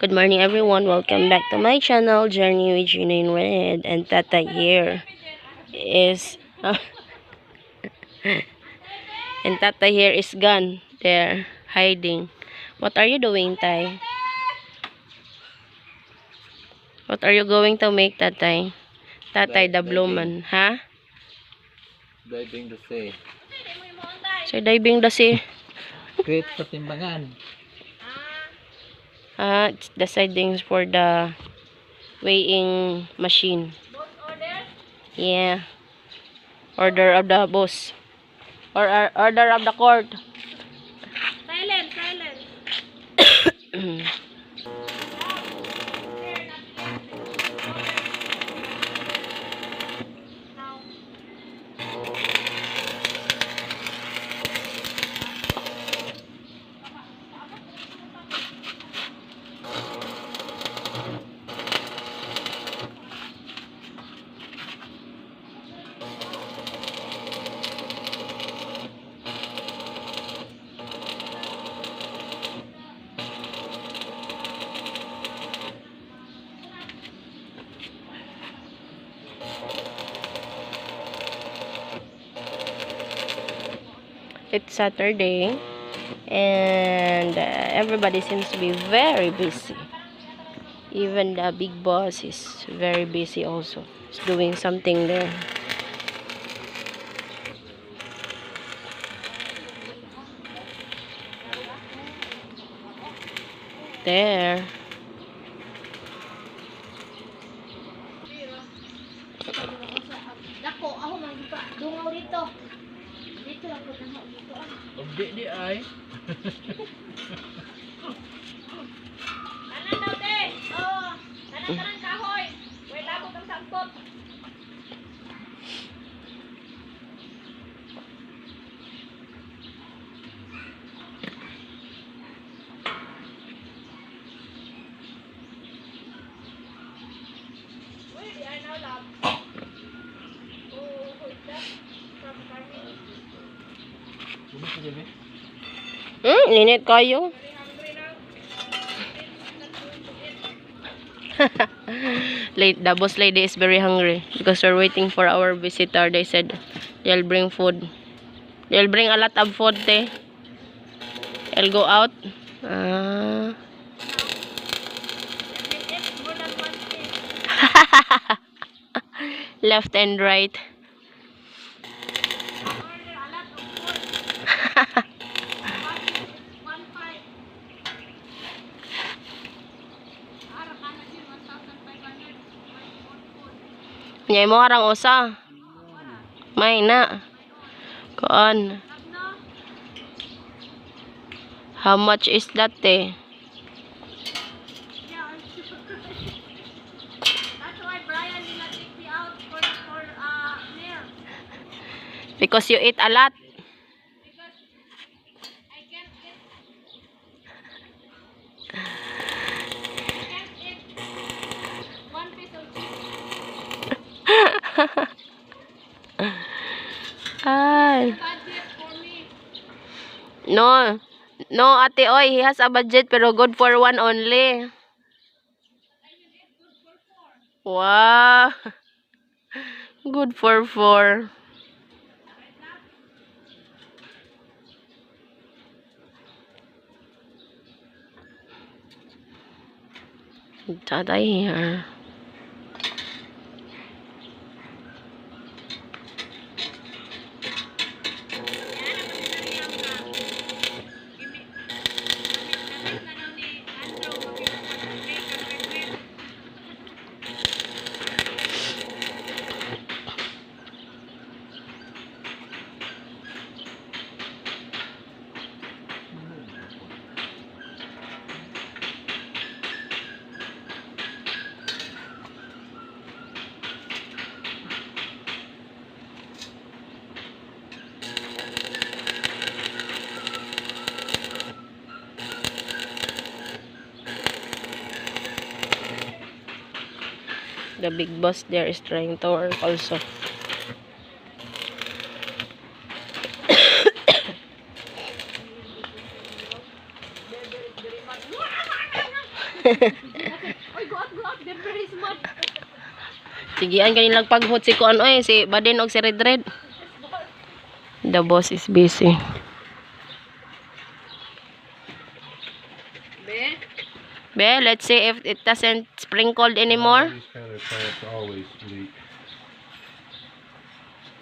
Good morning everyone, welcome back to my channel, Journey with Gina in Red. And Tatay here is and Tatay here is gone. There, hiding. What are you doing, Tay? What are you going to make, Tatay? Tatay the blue man, ha? Diving the sea. So diving the sea. Create sa timbangan. It's the sidings for the weighing machine. Yeah. Order of the boss. Or order of the court. Silence. It's Saturday and everybody seems to be very busy. Even the big boss is very busy also. He's doing something there. There. Dako, ako man pa. Dungaw dito. Dito ako dungaw dito. Di ay. Kanan daw te. Oh, kanan kahoy. Way labot ang sampot. Uy, di ay na lab. Oh, who's that? From Carmen. Linit kayo. The boss lady is very hungry because we're waiting for our visitor. They said they'll bring food. They'll bring a lot of food, te. They'll go out. Left and right. Nyay mo harang usa. May na. Kuan. How much is that, eh? That's why Brian did not take me out for meal. Because you eat a lot. Because I can't eat one piece of chicken. Ay. Budget for me. No. No, ate oy, he has a budget pero good for one only. Wow. Good for four. Tatay here. The big boss there is trying to work also. Oy, go out, they're very smart. Sigian kanilang paghot si Kuan oy, si Baden og si Red Red. The boss is busy. Be, let's see if it doesn't sprinkled anymore. These kind of plants always leak.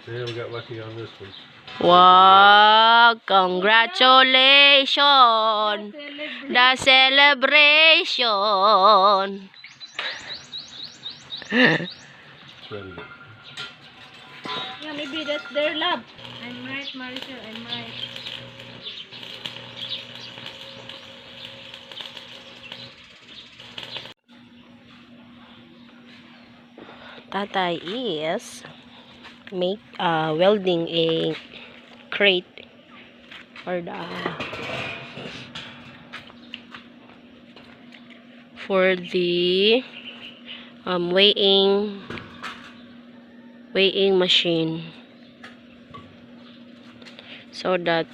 Yeah, we got lucky on this one. Wow, congratulations. The celebration. It's ready to Yeah, maybe that's their lab. I'm right, Maricel, I'm right. Tatay is welding a crate for the weighing machine, so that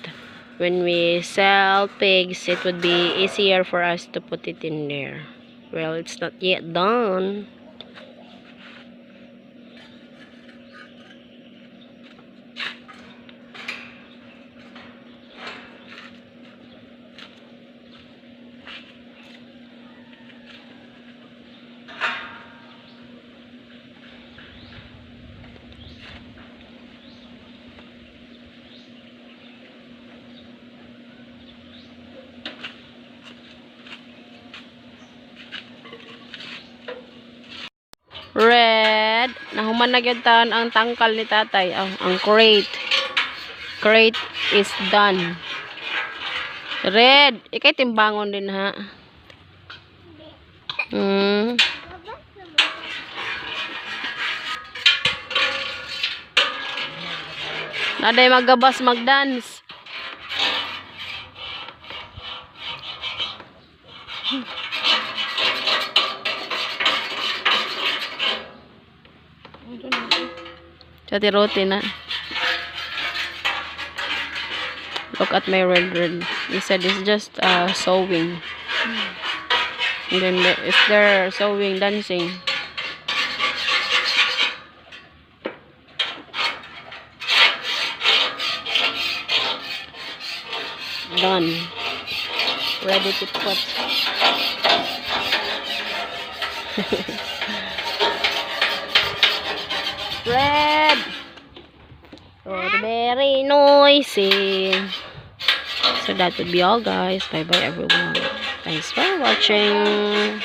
when we sell pigs it would be easier for us to put it in there. Well, it's not yet done. Red, nahuman na gyud taon ang tangkal ni Tatay. Ang crate is done. Red, ikay timbangon din ha. Naday magabas magdance. Chati roti na. Look at my red. He said it's just sewing. And then it's there sewing, dancing. Done. Ready to put. Red. So very noisy. So that would be all, guys. Bye bye everyone. Thanks for watching.